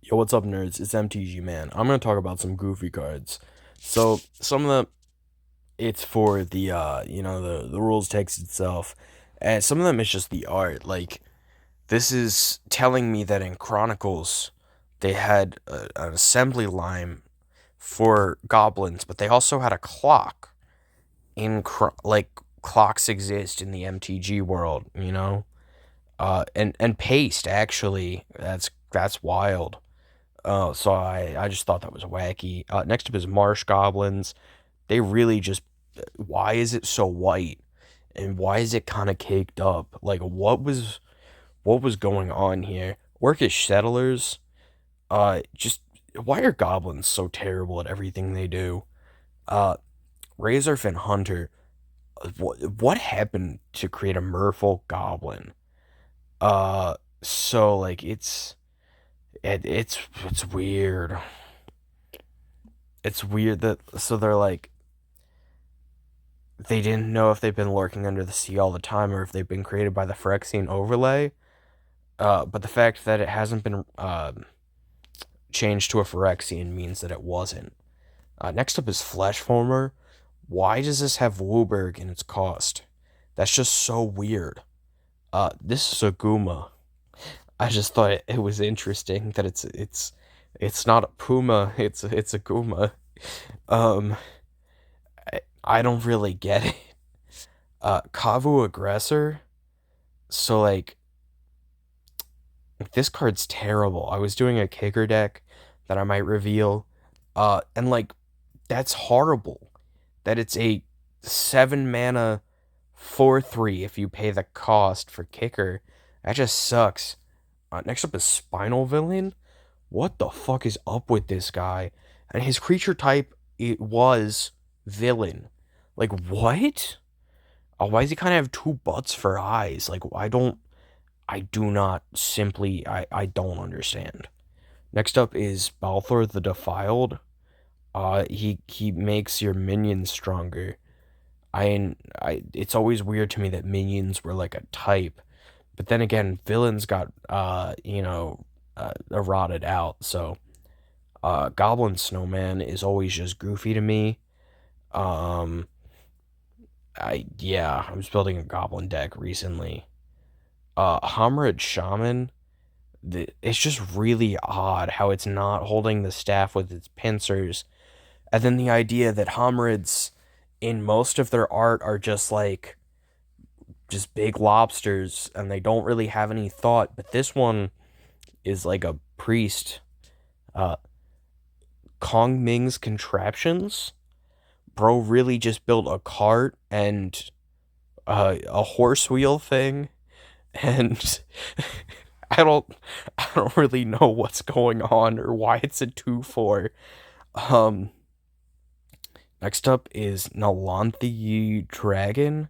Yo, what's up, nerds? It's MTG, man. I'm gonna talk about some goofy cards. So some of them, it's for the rules text itself, and some of them it's just the art. Like this is telling me that in Chronicles, they had an assembly line for goblins, but they also had a clock like clocks exist in the MTG world, and paste actually. That's wild. Oh, so I just thought that was wacky. Next up is marsh goblins. They really just, why is it so white, and why is it kind of caked up? Like what was going on here? Orcish settlers. Just why are goblins so terrible at everything they do? Uh, Razorfin hunter. What happened to create a merfolk goblin? Uh, so like it's weird. It's weird that so they're like they didn't know if they've been lurking under the sea all the time or if they've been created by the Phyrexian overlay. But the fact that it hasn't been changed to a Phyrexian means that it wasn't. Next up is Flesh Former. Why does this have Wooburg in its cost? That's just so weird. This is a Guma. I just thought it was interesting that it's not a Puma. It's a Guma. Um, I don't really get it. Kavu Aggressor. So like this card's terrible. I was doing a kicker deck that I might reveal. And like that's horrible. That it's a 7 mana 4/3 if you pay the cost for kicker. That just sucks. Next up is Spinal Villain. What the fuck is up with this guy? And his creature type it was villain. Like what? Why does he kind of have two butts for eyes? Like I do not simply I don't understand. Next up is Balthor the Defiled. He makes your minions stronger. I it's always weird to me that minions were like a type, but then again, villains got eroded out. So Goblin Snowman is always just goofy to me. Um, I was building a goblin deck recently. Homrid Shaman. It's just really odd how it's not holding the staff with its pincers. And then the idea that Homrids in most of their art are just big lobsters and they don't really have any thought. But this one is like a priest. Uh, Kong Ming's contraptions. Bro really just built a cart and a horse wheel thing. And I don't I don't really know what's going on or why it's a 2/4. Um Next up is Nalanthi Dragon.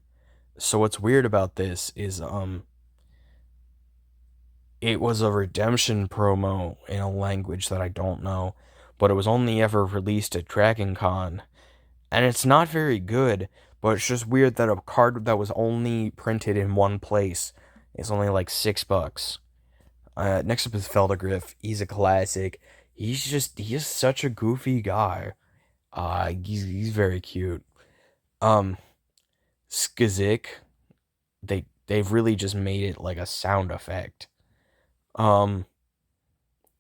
So what's weird about this is it was a redemption promo in a language that I don't know, but it was only ever released at Dragon Con. And it's not very good, but it's just weird that a card that was only printed in one place is only like $6. Next up is Feldegriff. He's a classic. He's such a goofy guy. He's very cute. Um, Skizik. They've really just made it like a sound effect. Um,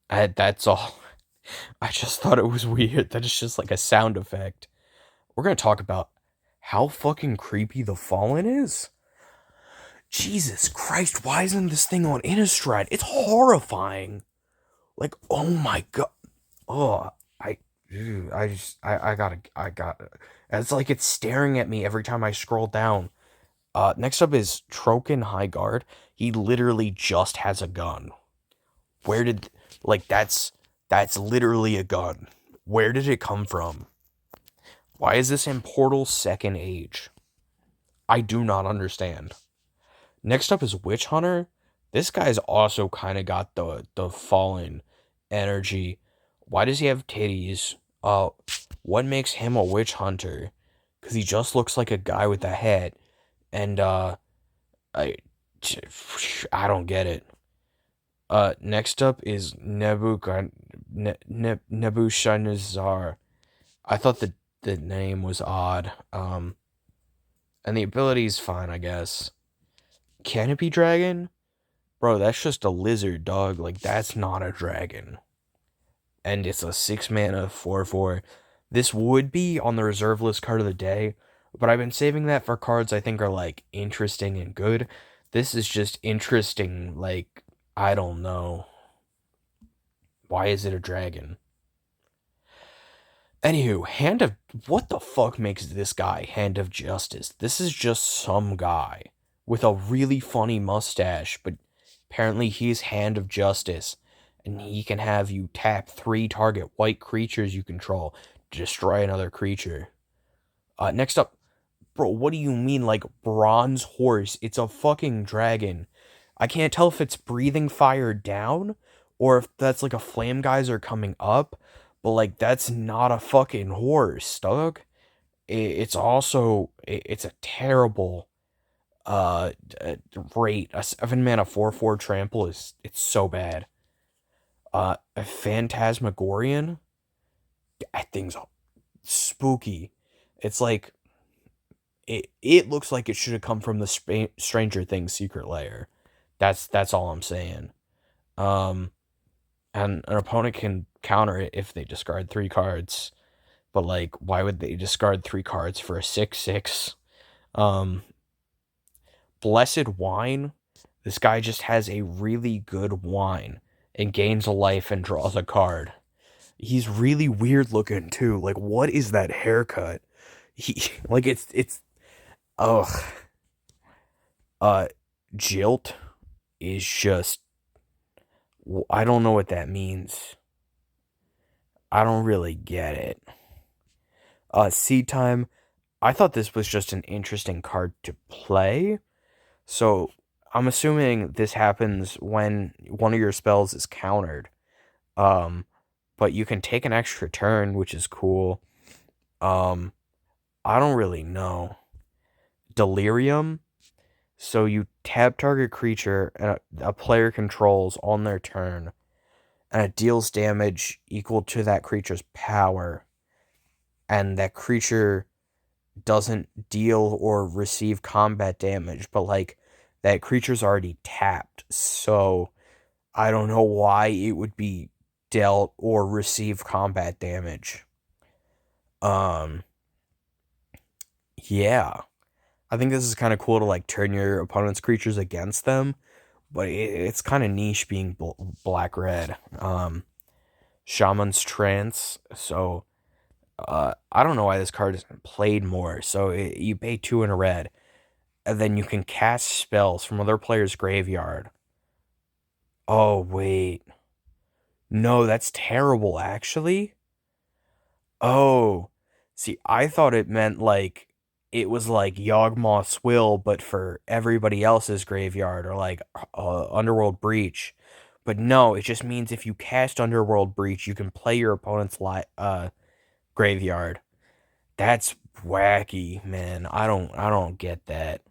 that's all. I just thought it was weird that it's just like a sound effect. We're gonna talk about how fucking creepy the Fallen is. Jesus Christ, why isn't this thing on Innistrad? It's horrifying. Like, oh my god. Oh, I, I gotta. It's like it's staring at me every time I scroll down. Next up is Troken High Guard. He literally just has a gun. Where did, like, that's literally a gun. Where did it come from? Why is this in Portal Second Age? I do not understand. Next up is Witch Hunter. This guy's also kind of got the fallen energy. Why does he have titties? What makes him a witch hunter? Because he just looks like a guy with a hat. And I I don't get it. Next up is Nebuchadnezzar. Nebuchadnezzar. I thought the name was odd. And the ability's fine, I guess. Canopy Dragon? Bro, that's just a lizard, dog. Like, that's not a dragon. And it's a 6 mana 4/4. This would be on the reserve list card of the day, but I've been saving that for cards I think are like interesting and good. This is just interesting, like, I don't know. Why is it a dragon? Anywho, Hand of. What the fuck makes this guy Hand of Justice? This is just some guy with a really funny mustache, but apparently he's Hand of Justice, and he can have you tap 3 target white creatures you control to destroy another creature. Next up, bro, what do you mean, like, bronze horse? It's a fucking dragon. I can't tell if it's breathing fire down or if that's like a flame geyser coming up, but like that's not a fucking horse, dog. It's also it's a terrible uh rate. A 7 mana 4/4 trample is it's so bad. A Phantasmagorian, that thing's spooky. It's like it looks like it should have come from the Stranger Things secret lair. That's all I'm saying. Um, and an opponent can counter it if they discard 3 cards. But like, why would they discard 3 cards for a 6/6? Um, Blessed Wine. This guy just has a really good wine and gains a life and draws a card. He's really weird looking too. Like, what is that haircut? He like it's ugh. Uh, Jilt is just I don't know what that means. I don't really get it. Seed Time. I thought this was just an interesting card to play. So I'm assuming this happens when one of your spells is countered. Um, but you can take an extra turn, which is cool. Um, I don't really know. Delirium. So you tap target creature and a player controls on their turn, and it deals damage equal to that creature's power, and that creature doesn't deal or receive combat damage, but like that creature's already tapped, so I don't know why it would be dealt or receive combat damage. Um, yeah, I think this is kind of cool to like turn your opponent's creatures against them, but it's kind of niche being black red. Shaman's Trance. So I don't know why this card isn't played more. So you pay 2 in a red, and then you can cast spells from other players' graveyard. Oh wait, no, that's terrible. Actually, oh, see, I thought it meant like it was like Yawgmoth's Will, but for everybody else's graveyard, or like Underworld Breach. But no, it just means if you cast Underworld Breach, you can play your opponent's graveyard. That's wacky, man. I don't get that.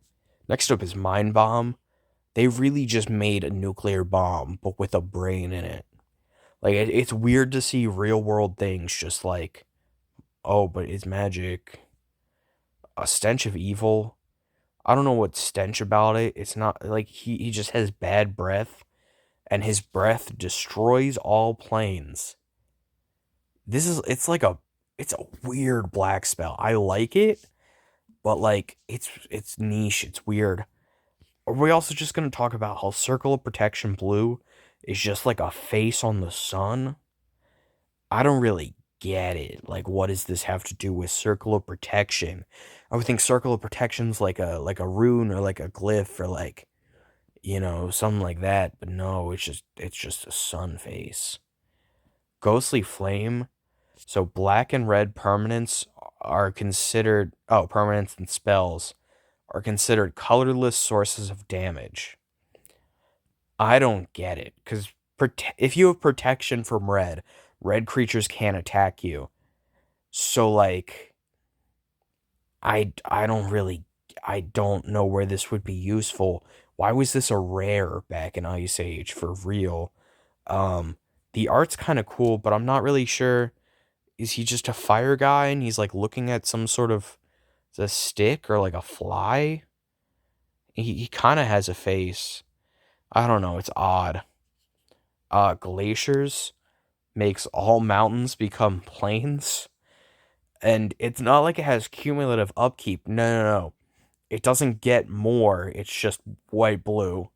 Next up is Mind Bomb. They really just made a nuclear bomb, but with a brain in it. Like it's weird to see real world things just like, oh, but it's magic. A stench of evil. I don't know what's stench about it. It's not like he just has bad breath, and his breath destroys all planes. It's a weird black spell. I like it, but like it's niche, it's weird. Are we also just gonna talk about how Circle of Protection Blue is just like a face on the sun? I don't really get it. Like, what does this have to do with Circle of Protection? I would think Circle of Protection's like a rune or like a glyph or like something like that. But no, it's just a sun face. Ghostly Flame. So black and red permanents are considered permanents and spells are considered colorless sources of damage. I don't get it because if you have protection from red creatures can't attack you. So like I don't really I don't know where this would be useful. Why was this a rare back in Ice Age for real? Um The art's kind of cool, but I'm not really sure. Is he just a fire guy and he's like looking at some sort of a stick or like a fly? He kind of has a face. I don't know. It's odd. Glaciers makes all mountains become plains. And it's not like it has cumulative upkeep. No, no, no. It doesn't get more. It's just white blue.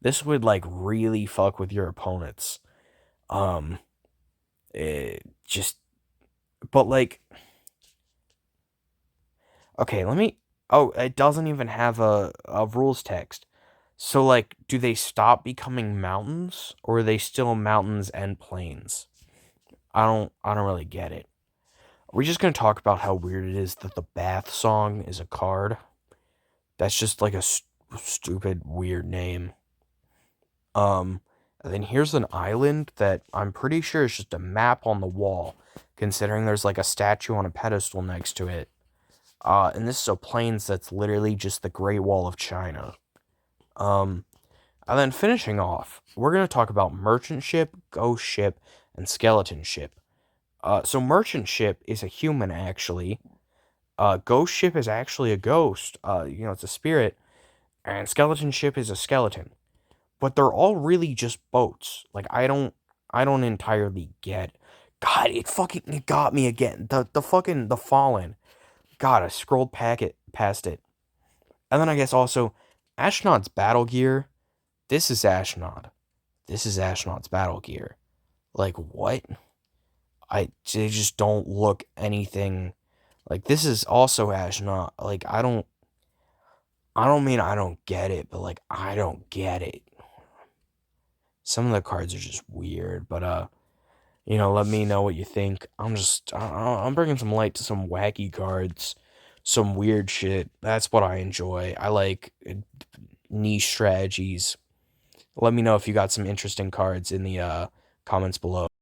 This would like really fuck with your opponents. Um, it just, but like, okay, let me. Oh, it doesn't even have a rules text. So like, do they stop becoming mountains, or are they still mountains and plains? I don't really get it. Are we just gonna talk about how weird it is that the bath song is a card? That's just like a stupid weird name. Um, and then here's an island that I'm pretty sure is just a map on the wall, considering there's like a statue on a pedestal next to it. And this is a plains that's literally just the Great Wall of China. Um, and then finishing off, we're gonna talk about merchant ship, ghost ship, and skeleton ship. So merchant ship is a human actually. Ghost ship is actually a ghost. It's a spirit, and skeleton ship is a skeleton. But they're all really just boats. Like I don't entirely get. God, it got me again. The Fallen. God, I scrolled past it. And then I guess also Ashnod's battle gear. This is Ashnod. This is Ashnod's battle gear. Like what? They just don't look anything like this is also Ashnod. Like I don't mean I don't get it, but like I don't get it. Some of the cards are just weird, but let me know what you think. I'm bringing some light to some wacky cards, some weird shit. That's what I enjoy. I like niche strategies. Let me know if you got some interesting cards in the comments below.